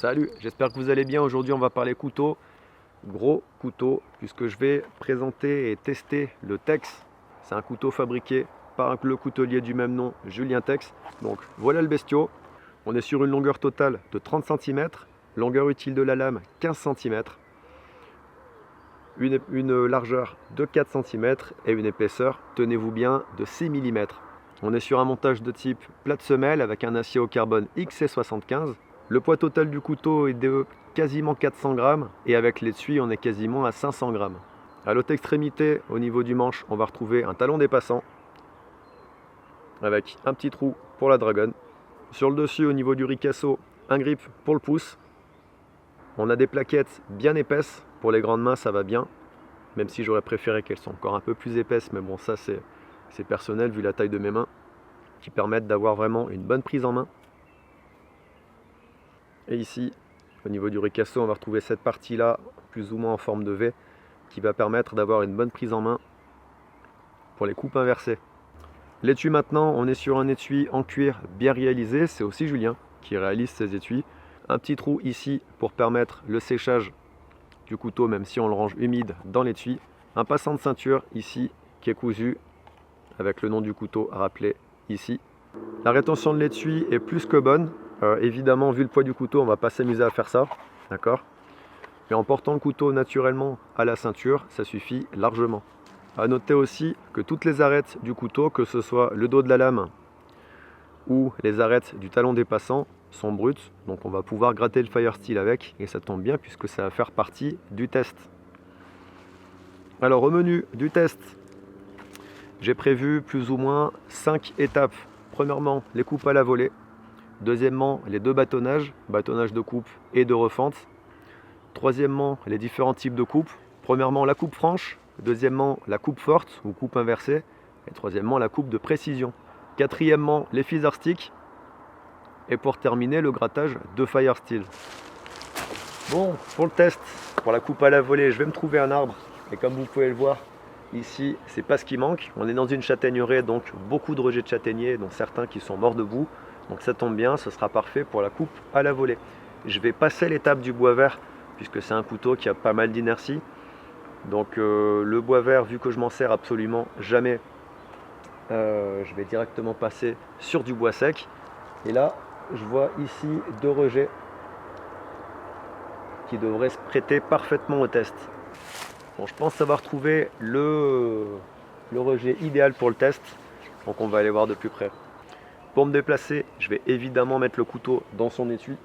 Salut, j'espère que vous allez bien. Aujourd'hui on va parler couteau, gros couteau, puisque je vais présenter et tester le Tex. C'est un couteau fabriqué par le coutelier du même nom, Julien Tex. Donc voilà le bestiau. On est sur une longueur totale de 30 cm, longueur utile de la lame 15 cm, une largeur de 4 cm et une épaisseur, tenez-vous bien, de 6 mm. On est sur un montage de type plate semelle avec un acier au carbone XC75. Le poids total du couteau est de quasiment 400 grammes et avec l'étui on est quasiment à 500 grammes. À l'autre extrémité, au niveau du manche, on va retrouver un talon dépassant avec un petit trou pour la dragonne. Sur le dessus, au niveau du ricasso, un grip pour le pouce. On a des plaquettes bien épaisses. Pour les grandes mains, ça va bien. Même si j'aurais préféré qu'elles soient encore un peu plus épaisses. Mais bon, ça c'est personnel vu la taille de mes mains. Qui permettent d'avoir vraiment une bonne prise en main. Et ici, au niveau du ricasso, on va retrouver cette partie-là, plus ou moins en forme de V, qui va permettre d'avoir une bonne prise en main pour les coupes inversées. L'étui maintenant, on est sur un étui en cuir bien réalisé, c'est aussi Julien qui réalise ces étuis. Un petit trou ici pour permettre le séchage du couteau, même si on le range humide dans l'étui. Un passant de ceinture ici qui est cousu avec le nom du couteau rappelé ici. La rétention de l'étui est plus que bonne. Évidemment, vu le poids du couteau, on ne va pas s'amuser à faire ça, d'accord? Mais en portant le couteau naturellement à la ceinture, ça suffit largement. A noter aussi que toutes les arêtes du couteau, que ce soit le dos de la lame ou les arêtes du talon dépassant, sont brutes. Donc on va pouvoir gratter le Firesteel avec, et ça tombe bien puisque ça va faire partie du test. Alors au menu du test, j'ai prévu plus ou moins 5 étapes. Premièrement, les coupes à la volée. Deuxièmement, les deux bâtonnages, bâtonnage de coupe et de refente. Troisièmement, les différents types de coupes. Premièrement, la coupe franche. Deuxièmement, la coupe forte ou coupe inversée. Et troisièmement, la coupe de précision. Quatrièmement, les Feather Sticks. Et pour terminer, le grattage de Firesteel. Bon, pour le test, pour la coupe à la volée, je vais me trouver un arbre. Et comme vous pouvez le voir, ici, c'est pas ce qui manque. On est dans une châtaigneraie, donc beaucoup de rejets de châtaigniers, dont certains qui sont morts debout. Donc ça tombe bien, ce sera parfait pour la coupe à la volée. Je vais passer l'étape du bois vert, puisque c'est un couteau qui a pas mal d'inertie. Donc le bois vert, vu que je m'en sers absolument jamais, je vais directement passer sur du bois sec. Et là, je vois ici deux rejets qui devraient se prêter parfaitement au test. Bon, je pense avoir trouvé le rejet idéal pour le test, donc on va aller voir de plus près. Pour me déplacer, je vais évidemment mettre le couteau dans son étui.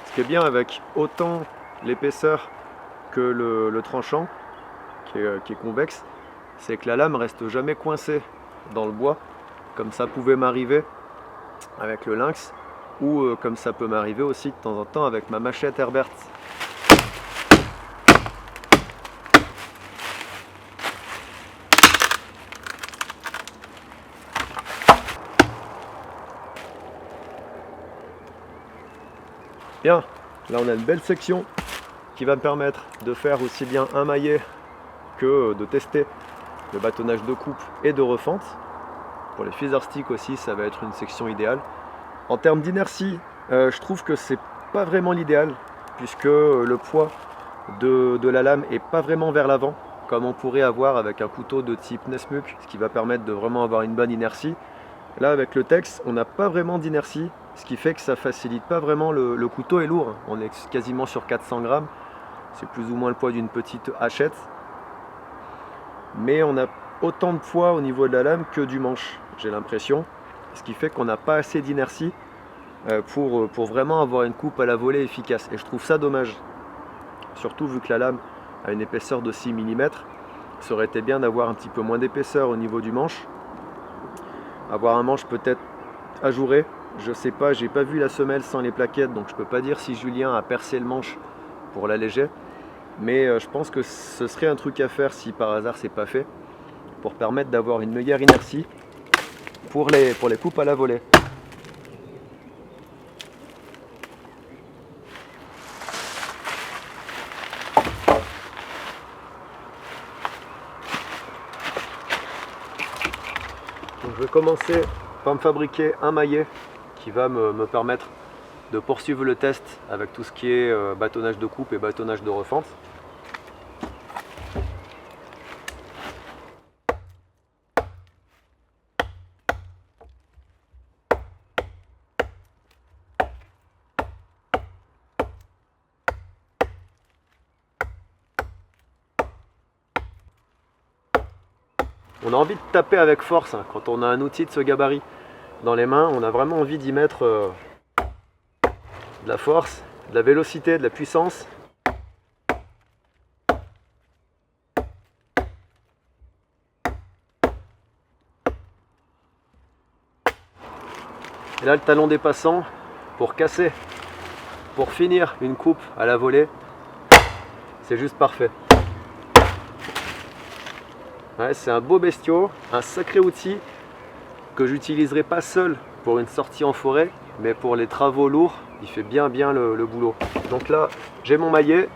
Ce qui est bien avec autant l'épaisseur que le tranchant, qui est convexe, c'est que la lame reste jamais coincée dans le bois, comme ça pouvait m'arriver avec le lynx, ou comme ça peut m'arriver aussi de temps en temps avec ma machette Herbert. Bien, là on a une belle section qui va me permettre de faire aussi bien un maillet que de tester le bâtonnage de coupe et de refente. Pour les Feather Sticks aussi, ça va être une section idéale. En termes d'inertie, je trouve que c'est pas vraiment l'idéal, puisque le poids de la lame est pas vraiment vers l'avant, comme on pourrait avoir avec un couteau de type Nesmuk, ce qui va permettre de vraiment avoir une bonne inertie. Là avec le Tex, on n'a pas vraiment d'inertie, ce qui fait que ça facilite pas vraiment, le couteau est lourd, on est quasiment sur 400 grammes, c'est plus ou moins le poids d'une petite hachette, mais on a autant de poids au niveau de la lame que du manche, j'ai l'impression, ce qui fait qu'on n'a pas assez d'inertie pour vraiment avoir une coupe à la volée efficace, et je trouve ça dommage. surtout vu que la lame a une épaisseur de 6 mm. Ça aurait été bien d'avoir un petit peu moins d'épaisseur au niveau du manche. Avoir un manche peut-être ajouré, je sais pas, j'ai pas vu la semelle sans les plaquettes, donc je peux pas dire si Julien a percé le manche pour l'alléger. Mais je pense que ce serait un truc à faire si par hasard c'est pas fait, pour permettre d'avoir une meilleure inertie pour les coupes à la volée. Donc je vais commencer par me fabriquer un maillet qui va me permettre de poursuivre le test avec tout ce qui est bâtonnage de coupe et bâtonnage de refente. On a envie de taper avec force hein, quand on a un outil de ce gabarit dans les mains. On a vraiment envie d'y mettre de la force, de la vélocité, de la puissance. Et là, le talon dépassant pour casser, pour finir une coupe à la volée, c'est juste parfait. Ouais, c'est un beau bestiau, un sacré outil que j'utiliserai pas seul pour une sortie en forêt, mais pour les travaux lourds, il fait bien le boulot. Donc là, j'ai mon maillet.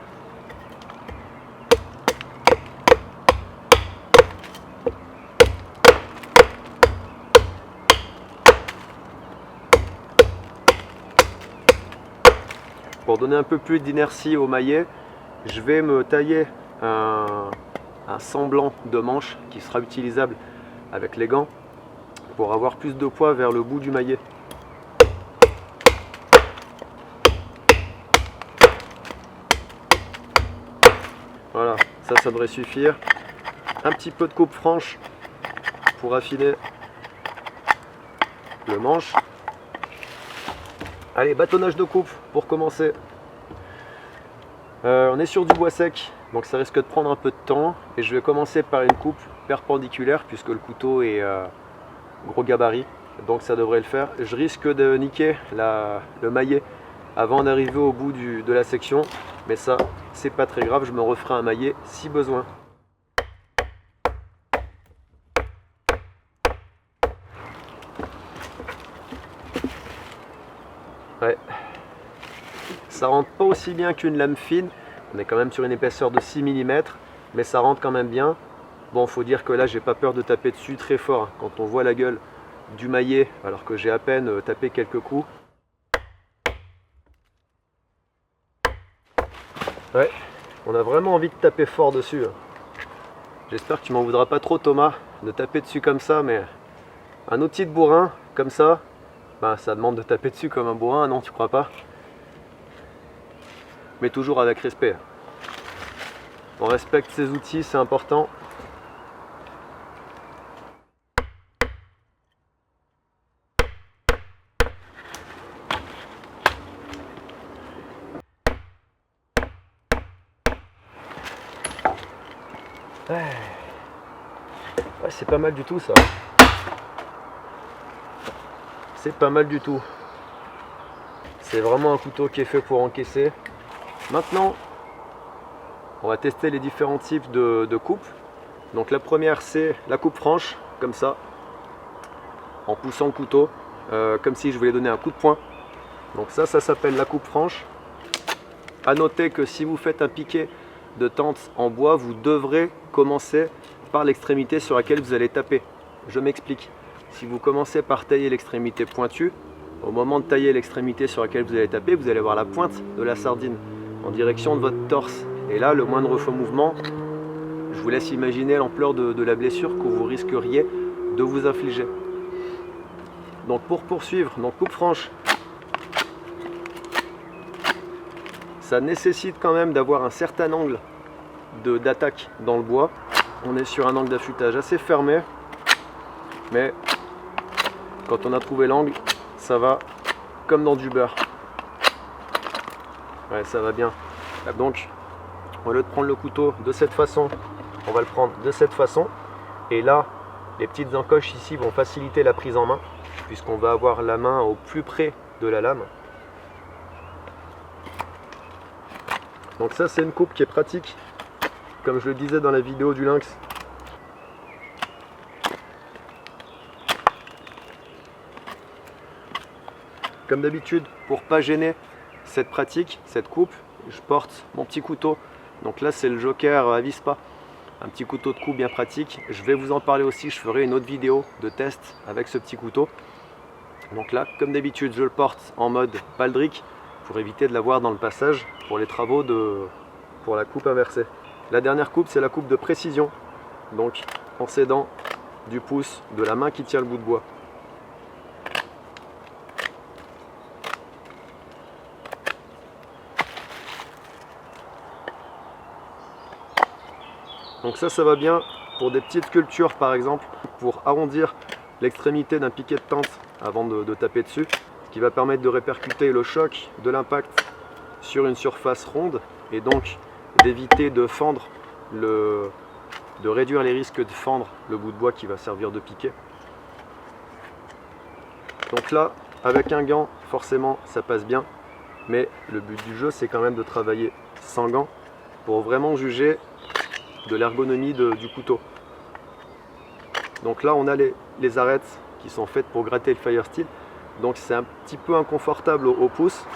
Pour donner un peu plus d'inertie au maillet, je vais me tailler un semblant de manche qui sera utilisable avec les gants pour avoir plus de poids vers le bout du maillet. Voilà, ça devrait suffire. Un petit peu de coupe franche pour affiner le manche. Allez, bâtonnage de coupe pour commencer. On est sur du bois sec, donc ça risque de prendre un peu de temps. Et je vais commencer par une coupe perpendiculaire puisque le couteau est gros gabarit. Donc ça devrait le faire. Je risque de niquer le maillet avant d'arriver au bout de la section. Mais ça, c'est pas très grave, je me referai un maillet si besoin. Ouais. Ça rentre pas aussi bien qu'une lame fine, on est quand même sur une épaisseur de 6 mm, mais ça rentre quand même bien. Bon, faut dire que là, j'ai pas peur de taper dessus très fort, hein. Quand on voit la gueule du maillet, alors que j'ai à peine tapé quelques coups. Ouais, on a vraiment envie de taper fort dessus, hein. J'espère que tu m'en voudras pas trop, Thomas, de taper dessus comme ça, mais un outil de bourrin, comme ça, ben, ça demande de taper dessus comme un bourrin, non, tu crois pas? Mais toujours avec respect. On respecte ces outils, c'est important. Ouais, c'est pas mal du tout ça. C'est pas mal du tout. C'est vraiment un couteau qui est fait pour encaisser. Maintenant, on va tester les différents types de coupes. Donc la première, c'est la coupe franche, comme ça, en poussant le couteau, comme si je voulais donner un coup de poing. Donc ça s'appelle la coupe franche. À noter que si vous faites un piqué de tente en bois, vous devrez commencer par l'extrémité sur laquelle vous allez taper. Je m'explique. Si vous commencez par tailler l'extrémité pointue, au moment de tailler l'extrémité sur laquelle vous allez taper, vous allez voir la pointe de la sardine en direction de votre torse. Et là, le moindre faux mouvement, je vous laisse imaginer l'ampleur de la blessure que vous risqueriez de vous infliger. Donc pour poursuivre, donc coupe franche, ça nécessite quand même d'avoir un certain angle d'attaque dans le bois. On est sur un angle d'affûtage assez fermé, mais quand on a trouvé l'angle, ça va comme dans du beurre. Ouais, ça va bien. Donc au lieu de prendre le couteau de cette façon, on va le prendre de cette façon. Et là, les petites encoches ici vont faciliter la prise en main, puisqu'on va avoir la main au plus près de la lame. Donc ça, c'est une coupe qui est pratique, comme je le disais dans la vidéo du lynx. Comme d'habitude, pour pas gêner cette pratique, cette coupe, je porte mon petit couteau. Donc là, c'est le Joker Avispa, un petit couteau de coupe bien pratique. Je vais vous en parler aussi, je ferai une autre vidéo de test avec ce petit couteau. Donc là, comme d'habitude, je le porte en mode baldric pour éviter de l'avoir dans le passage pour les travaux pour la coupe inversée. La dernière coupe, c'est la coupe de précision, donc en s'aidant du pouce de la main qui tient le bout de bois. Donc ça va bien pour des petites sculptures par exemple, pour arrondir l'extrémité d'un piquet de tente avant de taper dessus, ce qui va permettre de répercuter le choc de l'impact sur une surface ronde et donc d'éviter de fendre, de réduire les risques de fendre le bout de bois qui va servir de piquet. Donc là, avec un gant, forcément ça passe bien, mais le but du jeu c'est quand même de travailler sans gants pour vraiment juger de l'ergonomie du couteau. Donc là on a les arêtes qui sont faites pour gratter le fire steel, donc c'est un petit peu inconfortable au pouce,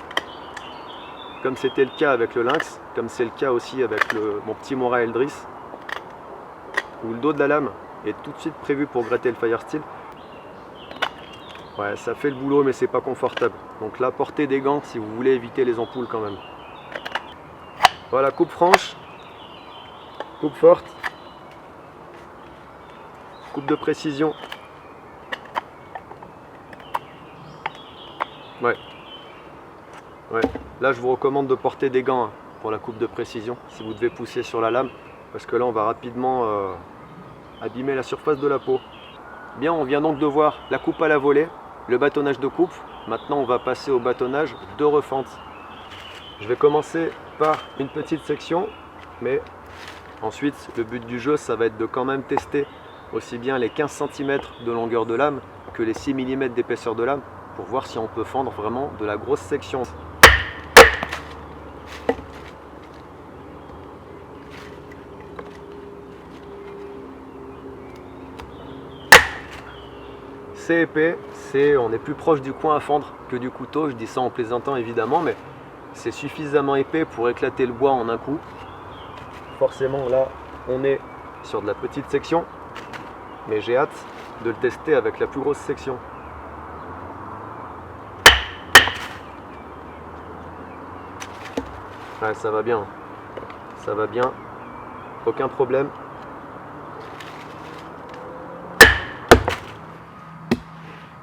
comme c'était le cas avec le lynx, comme c'est le cas aussi avec mon petit Mora Eldris, où le dos de la lame est tout de suite prévu pour gratter le fire steel. Ouais, ça fait le boulot mais c'est pas confortable, donc là portez des gants si vous voulez éviter les ampoules quand même. Voilà, coupe franche, coupe forte, coupe de précision. Ouais. Là je vous recommande de porter des gants pour la coupe de précision si vous devez pousser sur la lame, parce que là on va rapidement abîmer la surface de la peau. Bien, on vient donc de voir la coupe à la volée, le bâtonnage de coupe. Maintenant on va passer au bâtonnage de refente. Je vais commencer par une petite section, mais ensuite, le but du jeu, ça va être de quand même tester aussi bien les 15 cm de longueur de lame que les 6 mm d'épaisseur de lame pour voir si on peut fendre vraiment de la grosse section. C'est épais, on est plus proche du coin à fendre que du couteau, je dis ça en plaisantant évidemment, mais c'est suffisamment épais pour éclater le bois en un coup. Forcément là on est sur de la petite section, mais j'ai hâte de le tester avec la plus grosse section. Ouais, ça va bien, aucun problème.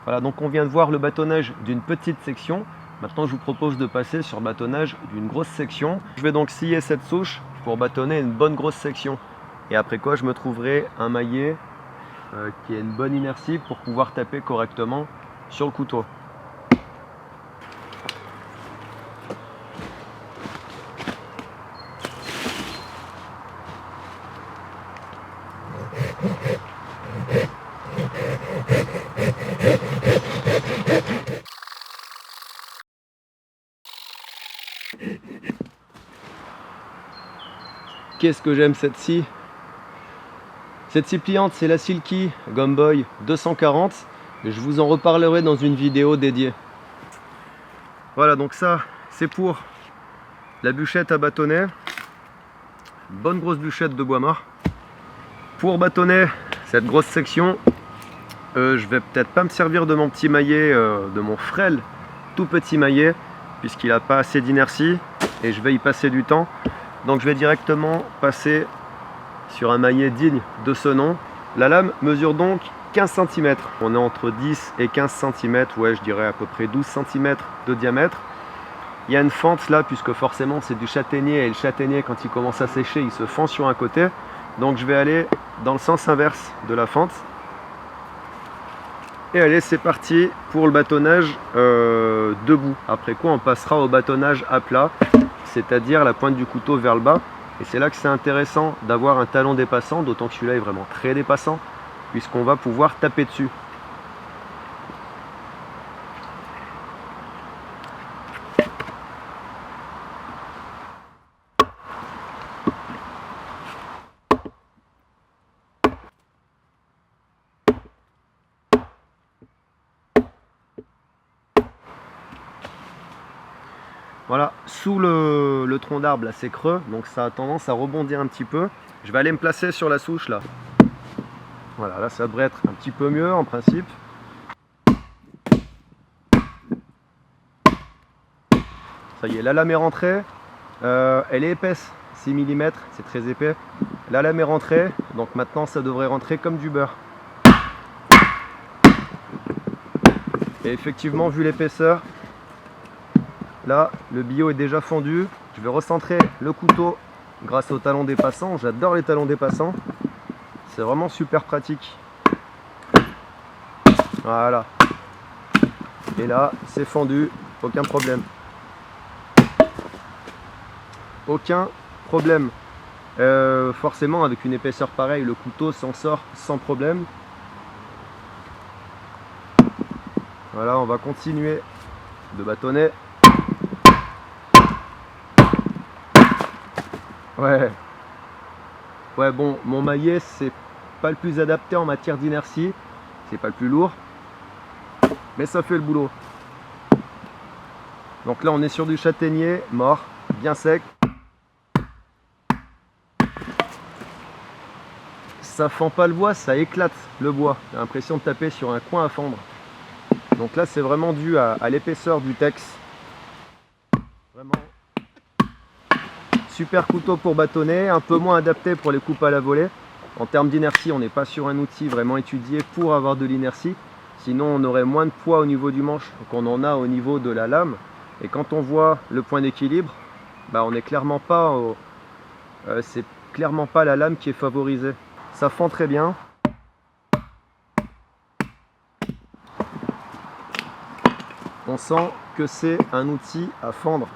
Voilà, donc on vient de voir le bâtonnage d'une petite section. Maintenant je vous propose de passer sur le bâtonnage d'une grosse section. Je vais donc scier cette souche pour bâtonner une bonne grosse section. Et après quoi je me trouverai un maillet qui a une bonne inertie pour pouvoir taper correctement sur le couteau. Qu'est-ce que j'aime cette scie. Cette scie pliante, c'est la Silky Gumboy 240. Je vous en reparlerai dans une vidéo dédiée. Voilà, donc ça, c'est pour la bûchette à bâtonner. Bonne grosse bûchette de bois mort. Pour bâtonner cette grosse section, je vais peut-être pas me servir de mon petit maillet, de mon frêle tout petit maillet, puisqu'il n'a pas assez d'inertie et je vais y passer du temps. Donc je vais directement passer sur un maillet digne de ce nom. La lame mesure donc 15 cm. On est entre 10 et 15 cm, ouais je dirais à peu près 12 cm de diamètre. Il y a une fente là, puisque forcément c'est du châtaignier, et le châtaignier quand il commence à sécher, il se fend sur un côté. Donc je vais aller dans le sens inverse de la fente. Et allez, c'est parti pour le bâtonnage debout. Après quoi on passera au bâtonnage à plat, c'est-à-dire la pointe du couteau vers le bas. Et c'est là que c'est intéressant d'avoir un talon dépassant, d'autant que celui-là est vraiment très dépassant, puisqu'on va pouvoir taper dessus. Voilà, sous le tronc d'arbre, là c'est creux, donc ça a tendance à rebondir un petit peu. Je vais aller me placer sur la souche là. Voilà, là ça devrait être un petit peu mieux en principe. Ça y est, la lame est rentrée. Elle est épaisse, 6 mm, c'est très épais. La lame est rentrée, donc maintenant ça devrait rentrer comme du beurre. Et effectivement, vu l'épaisseur, là, le billot est déjà fondu. Je vais recentrer le couteau grâce au talon dépassant. J'adore les talons dépassants. C'est vraiment super pratique. Voilà. Et là, c'est fendu. Aucun problème. Aucun problème. Forcément, avec une épaisseur pareille, le couteau s'en sort sans problème. Voilà, on va continuer de bâtonner. Ouais. Ouais, bon, mon maillet, c'est pas le plus adapté en matière d'inertie. C'est pas le plus lourd. Mais ça fait le boulot. Donc là, on est sur du châtaignier mort, bien sec. Ça fend pas le bois, ça éclate le bois. J'ai l'impression de taper sur un coin à fendre. Donc là, c'est vraiment dû à l'épaisseur du texte. Vraiment super couteau pour bâtonner, un peu moins adapté pour les coupes à la volée. En termes d'inertie, on n'est pas sur un outil vraiment étudié pour avoir de l'inertie. Sinon, on aurait moins de poids au niveau du manche qu'on en a au niveau de la lame. Et quand on voit le point d'équilibre, bah, on n'est clairement pas c'est clairement pas la lame qui est favorisée. Ça fend très bien. On sent que c'est un outil à fendre.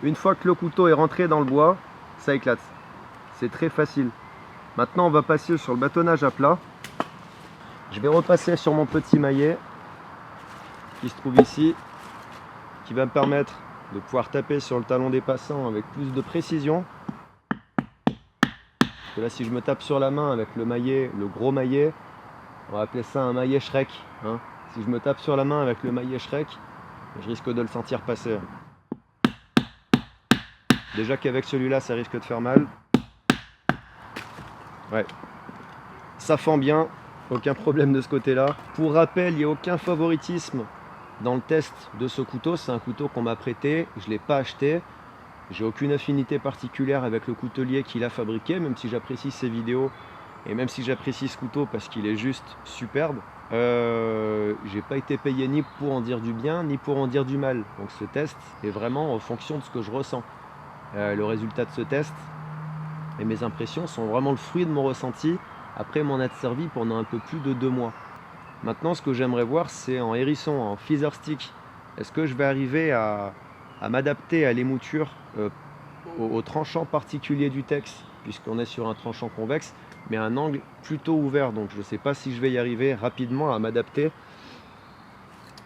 Une fois que le couteau est rentré dans le bois, ça éclate. C'est très facile. Maintenant, on va passer sur le bâtonnage à plat. Je vais repasser sur mon petit maillet qui se trouve ici, qui va me permettre de pouvoir taper sur le talon dépassant avec plus de précision. Parce que là, si je me tape sur la main avec le maillet, le gros maillet, on va appeler ça un maillet Shrek, hein. Si je me tape sur la main avec le maillet Shrek, je risque de le sentir passer. Déjà qu'avec celui-là, ça risque de faire mal. Ouais. Ça fend bien, aucun problème de ce côté-là. Pour rappel, il n'y a aucun favoritisme dans le test de ce couteau. C'est un couteau qu'on m'a prêté, je ne l'ai pas acheté. J'ai aucune affinité particulière avec le coutelier qui l'a fabriqué, même si j'apprécie ses vidéos et même si j'apprécie ce couteau parce qu'il est juste superbe. J'ai pas été payé ni pour en dire du bien ni pour en dire du mal. Donc ce test est vraiment en fonction de ce que je ressens. Le résultat de ce test et mes impressions sont vraiment le fruit de mon ressenti après m'en être servi pendant un peu plus de 2 mois. Maintenant, ce que j'aimerais voir, c'est en hérisson, en feather stick. Est-ce que je vais arriver à m'adapter à l'émouture, au tranchant particulier du texte, puisqu'on est sur un tranchant convexe, mais à un angle plutôt ouvert. Donc je ne sais pas si je vais y arriver rapidement à m'adapter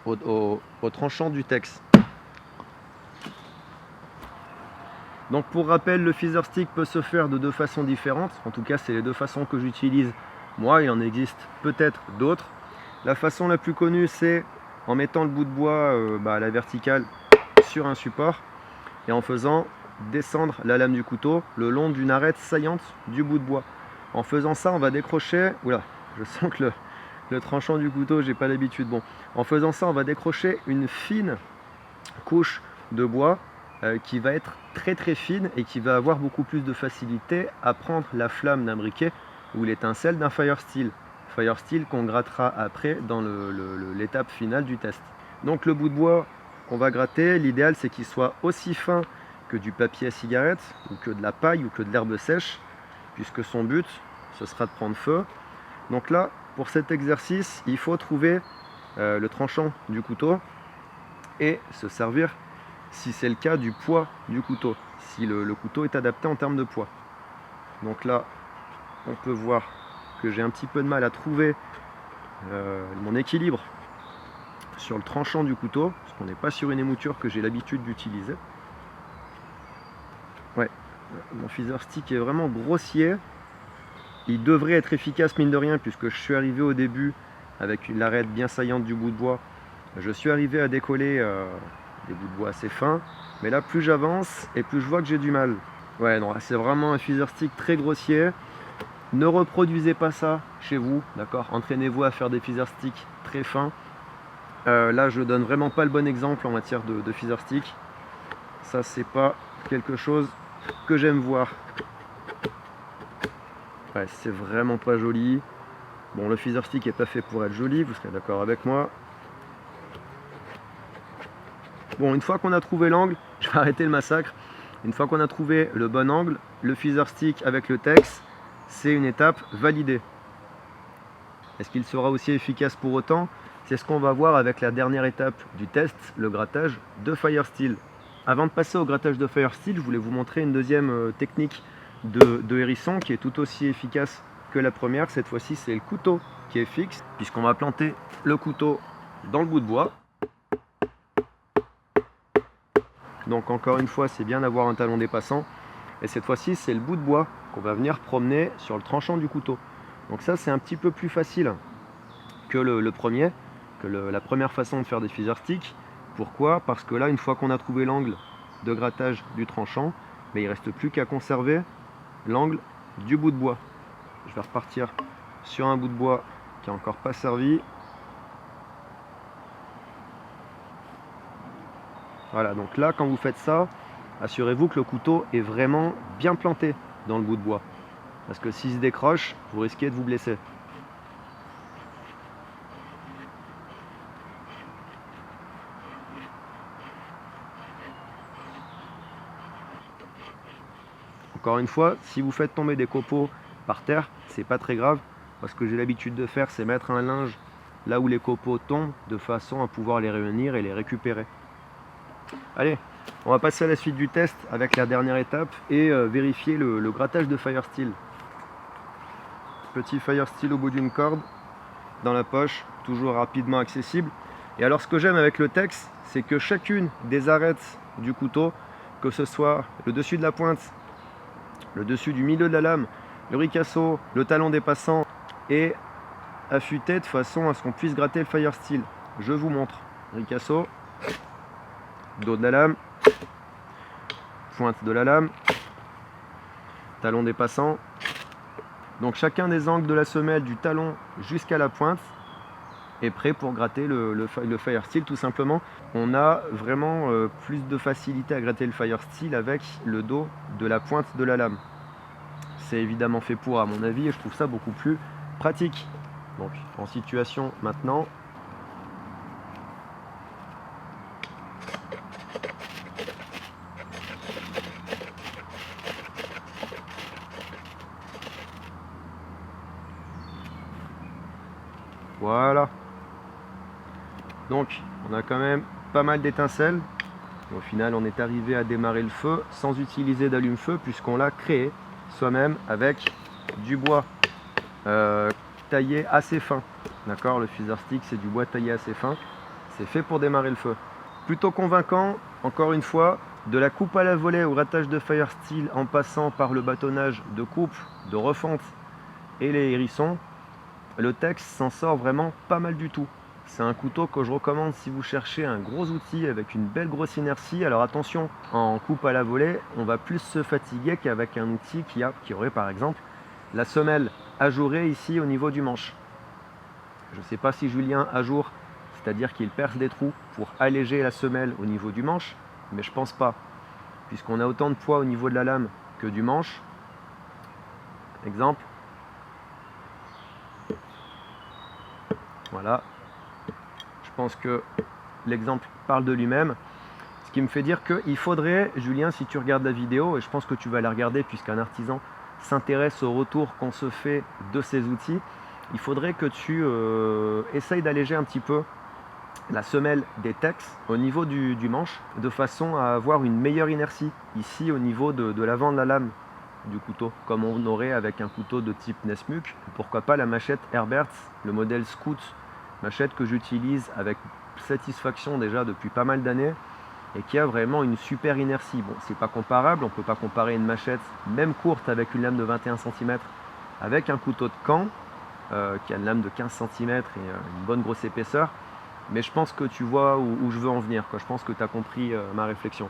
au tranchant du texte. Donc pour rappel, le feather stick peut se faire de 2 façons différentes. En tout cas, c'est les 2 façons que j'utilise moi. Il en existe peut-être d'autres. La façon la plus connue, c'est en mettant le bout de bois à la verticale sur un support et en faisant descendre la lame du couteau le long d'une arête saillante du bout de bois. En faisant ça, on va décrocher... Oula, je sens que le tranchant du couteau, j'ai pas l'habitude. Bon, en faisant ça, on va décrocher une fine couche de bois qui va être très très fine et qui va avoir beaucoup plus de facilité à prendre la flamme d'un briquet ou l'étincelle d'un fire steel. Fire steel qu'on grattera après dans l'étape finale du test. Donc le bout de bois qu'on va gratter, l'idéal c'est qu'il soit aussi fin que du papier à cigarette ou que de la paille ou que de l'herbe sèche, puisque son but ce sera de prendre feu. Donc là, pour cet exercice, il faut trouver le tranchant du couteau et se servir, si c'est le cas, du poids du couteau, si le couteau est adapté en termes de poids. Donc là, on peut voir que j'ai un petit peu de mal à trouver mon équilibre sur le tranchant du couteau, parce qu'on n'est pas sur une émouture que j'ai l'habitude d'utiliser. Ouais, mon Feather Stick est vraiment grossier. Il devrait être efficace mine de rien, puisque je suis arrivé au début avec une arête bien saillante du bout de bois. Je suis arrivé à décoller des bouts de bois assez fins, mais là plus j'avance et plus je vois que j'ai du mal. Ouais, non, c'est vraiment un Feather Stick très grossier. Ne reproduisez pas ça chez vous, d'accord? Entraînez-vous à faire des Feather Sticks très fins. Là, je donne vraiment pas le bon exemple en matière de Feather Stick. Ça, c'est pas quelque chose que j'aime voir. Ouais, c'est vraiment pas joli. Bon, le Feather Stick est pas fait pour être joli, vous serez d'accord avec moi. Bon, une fois qu'on a trouvé l'angle, je vais arrêter le massacre. Une fois qu'on a trouvé le bon angle, le Feather Stick avec le Tex, c'est une étape validée. Est-ce qu'il sera aussi efficace pour autant? C'est ce qu'on va voir avec la dernière étape du test, le grattage de Firesteel. Avant de passer au grattage de Firesteel, je voulais vous montrer une deuxième technique de hérisson qui est tout aussi efficace que la première. Cette fois-ci, c'est le couteau qui est fixe, puisqu'on va planter le couteau dans le bout de bois. Donc encore une fois, c'est bien d'avoir un talon dépassant. Et cette fois-ci, c'est le bout de bois qu'on va venir promener sur le tranchant du couteau. Donc ça, c'est un petit peu plus facile que le premier, que la première façon de faire des Feather Sticks. Pourquoi? Parce que là, une fois qu'on a trouvé l'angle de grattage du tranchant, mais il ne reste plus qu'à conserver l'angle du bout de bois. Je vais repartir sur un bout de bois qui n'est encore pas servi. Voilà, donc là, quand vous faites ça, assurez-vous que le couteau est vraiment bien planté dans le bout de bois. Parce que s'il se décroche, vous risquez de vous blesser. Encore une fois, si vous faites tomber des copeaux par terre, c'est pas très grave. Parce que j'ai l'habitude de faire, c'est mettre un linge là où les copeaux tombent, de façon à pouvoir les réunir et les récupérer. Allez, on va passer à la suite du test avec la dernière étape et vérifier le grattage de Firesteel. Petit Firesteel au bout d'une corde, dans la poche, toujours rapidement accessible. Et alors ce que j'aime avec le Tex, c'est que chacune des arêtes du couteau, que ce soit le dessus de la pointe, le dessus du milieu de la lame, le ricasso, le talon dépassant, est affûté de façon à ce qu'on puisse gratter le Firesteel. Je vous montre. Ricasso, dos de la lame, pointe de la lame, talon dépassant. Donc chacun des angles de la semelle du talon jusqu'à la pointe est prêt pour gratter le Firesteel tout simplement. On a vraiment plus de facilité à gratter le Firesteel avec le dos de la pointe de la lame. C'est évidemment fait pour, à mon avis, et je trouve ça beaucoup plus pratique. Donc en situation maintenant. Voilà. Donc on a quand même pas mal d'étincelles. Au final, on est arrivé à démarrer le feu sans utiliser d'allume-feu puisqu'on l'a créé soi-même avec du bois taillé assez fin. D'accord, le Feather Stick, c'est du bois taillé assez fin. C'est fait pour démarrer le feu. Plutôt convaincant, encore une fois, de la coupe à la volée au grattage de Firesteel en passant par le bâtonnage de coupe, de refonte et les hérissons. Le Tex s'en sort vraiment pas mal du tout. C'est un couteau que je recommande si vous cherchez un gros outil avec une belle grosse inertie. Alors attention, en coupe à la volée, on va plus se fatiguer qu'avec un outil qui aurait par exemple la semelle ajourée ici au niveau du manche. Je ne sais pas si Julien ajoure, c'est-à-dire qu'il perce des trous pour alléger la semelle au niveau du manche, mais je pense pas, puisqu'on a autant de poids au niveau de la lame que du manche. Exemple. Voilà. Je pense que l'exemple parle de lui-même. Ce qui me fait dire qu'il faudrait, Julien, si tu regardes la vidéo, et je pense que tu vas la regarder puisqu'un artisan s'intéresse au retour qu'on se fait de ces outils, il faudrait que tu essayes d'alléger un petit peu la semelle détexe au niveau du manche de façon à avoir une meilleure inertie ici au niveau de l'avant de la lame du couteau, comme on aurait avec un couteau de type Nesmuk. Pourquoi pas la machette Herberts, le modèle Scout, machette que j'utilise avec satisfaction déjà depuis pas mal d'années et qui a vraiment une super inertie. Bon, c'est pas comparable, on peut pas comparer une machette même courte avec une lame de 21 cm avec un couteau de camp qui a une lame de 15 cm et une bonne grosse épaisseur, mais je pense que tu vois où je veux en venir, quoi. Je pense que tu as compris ma réflexion.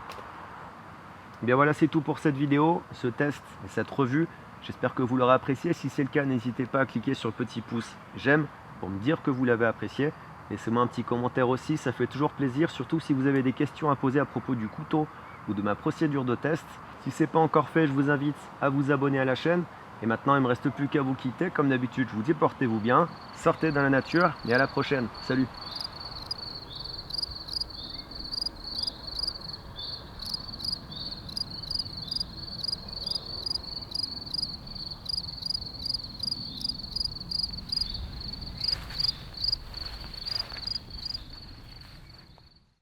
Bien voilà, c'est tout pour cette vidéo, ce test et cette revue. J'espère que vous l'aurez apprécié. Si c'est le cas, n'hésitez pas à cliquer sur le petit pouce j'aime pour me dire que vous l'avez apprécié. Laissez-moi un petit commentaire aussi, ça fait toujours plaisir, surtout si vous avez des questions à poser à propos du couteau ou de ma procédure de test. Si ce n'est pas encore fait, je vous invite à vous abonner à la chaîne. Et maintenant, il ne me reste plus qu'à vous quitter. Comme d'habitude, je vous dis portez-vous bien, sortez dans la nature et à la prochaine. Salut!